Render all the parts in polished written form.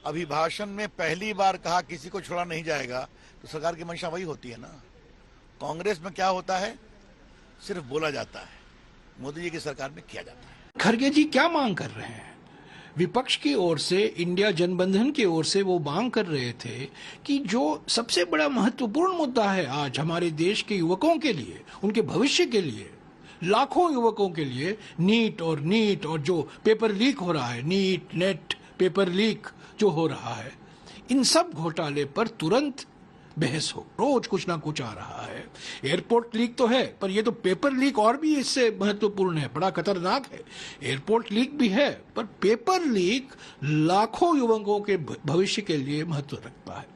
अभिभाषण में पहली बार कहा किसी को छोड़ा नहीं जाएगा, तो सरकार की मंशा वही होती है ना। कांग्रेस में क्या होता है, सिर्फ बोला जाता है, मोदी जी की सरकार में किया जाता है। खड़गे जी क्या मांग कर रहे हैं? विपक्ष की ओर से, इंडिया जनबंधन की ओर से वो मांग कर रहे थे कि जो सबसे बड़ा महत्वपूर्ण मुद्दा है आज हमारे देश के युवकों के लिए, उनके भविष्य के लिए, लाखों युवकों के लिए, नीट और जो पेपर लीक हो रहा है, नीट नेट पेपर लीक जो हो रहा है, इन सब घोटाले पर तुरंत बहस हो। रोज कुछ ना कुछ आ रहा है। एयरपोर्ट लीक तो है, पर ये तो पेपर लीक और भी इससे महत्वपूर्ण है, बड़ा खतरनाक है। एयरपोर्ट लीक भी है, पर पेपर लीक लाखों युवकों के भविष्य के लिए महत्व रखता है।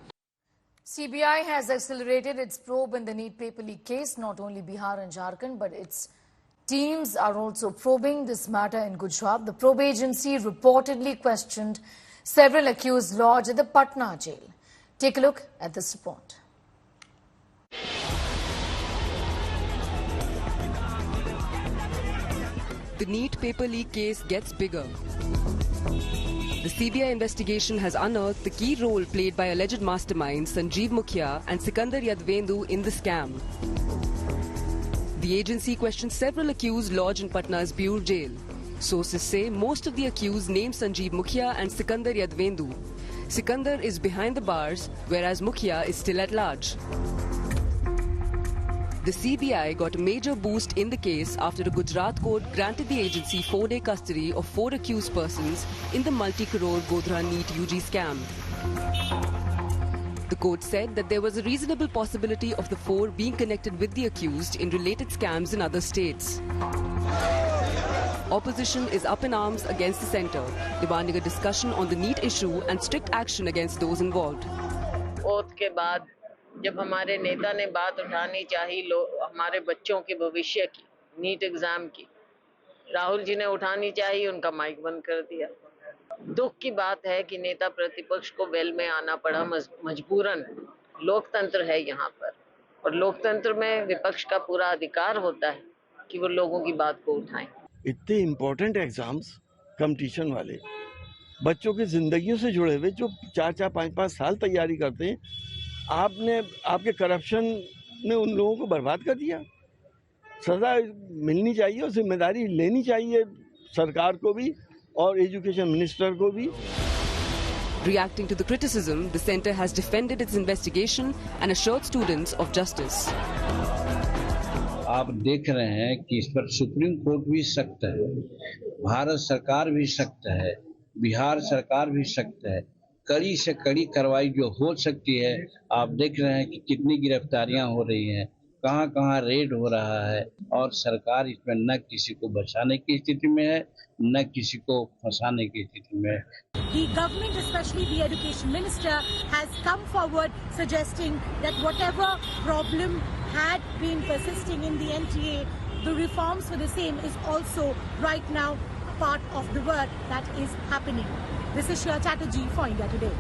CBI has accelerated its probe in the NEET paper leak case. Not only Bihar and Jharkhand, but its teams are also probing this matter in Gujarat. The probe agency reportedly questioned several accused lodged at the Patna jail. Take a look at this report. The NEET paper leak case gets bigger. The CBI investigation has unearthed the key role played by alleged masterminds Sanjeev Mukhya and Sikandar Yadvendu in the scam. The agency questioned several accused lodged in Patna's Bure jail. Sources say most of the accused named Sanjeev Mukhya and Sikandar Yadvendu. Sikandar is behind the bars, whereas Mukhya is still at large. The CBI got a major boost in the case after a Gujarat court granted the agency 4-day custody of 4 accused persons in the multi-crore Godhra NEET UG scam. The court said that there was a reasonable possibility of the 4 being connected with the accused in related scams in other states. Opposition is up in arms against the centre, demanding a discussion on the NEET issue and strict action against those involved. Oath के बाद जब हमारे नेता ने बात उठानी चाहिए हमारे बच्चों के भविष्य की, नीट एग्जाम की, राहुल जी ने उठानी चाहिए, उनका माइक बंद कर दिया। दुख की बात है कि नेता प्रतिपक्ष को वेल में आना पड़ा मजबूरन। लोकतंत्र है यहाँ पर, और लोकतंत्र में विपक्ष का पूरा अधिकार होता है कि वो लोगों की बात को उठाएं। इतने इम्पोर्टेंट एग्जाम्स कंपटीशन वाले बच्चों की जिंदगियों से जुड़े हुए जो 4-4, 5-5 साल तैयारी करते हैं, आपके करप्शन ने उन लोगों को बर्बाद कर दिया। सजा मिलनी चाहिए और जिम्मेदारी लेनी चाहिए सरकार को भी और एजुकेशन मिनिस्टर को भी। Reacting to the criticism, the centre has defended its investigation and assured students of justice. आप देख रहे हैं कि इस पर सुप्रीम कोर्ट भी सख्त है, भारत सरकार भी सख्त है, बिहार सरकार भी सख्त है। कड़ी से कड़ी कार्रवाई जो हो सकती है, आप देख रहे हैं कि कितनी गिरफ्तारियां हो रही हैं, कहां कहां रेड हो रहा है, और सरकार इसमें न किसी को बचाने की स्थिति में है, न किसी को फंसाने की स्थिति में है। The government, especially the education minister, has come forward suggesting that whatever problem had been persisting in the NTA, the reforms for the same is also right now part of the work that is happening. This is Shreya Chatterjee for India Today.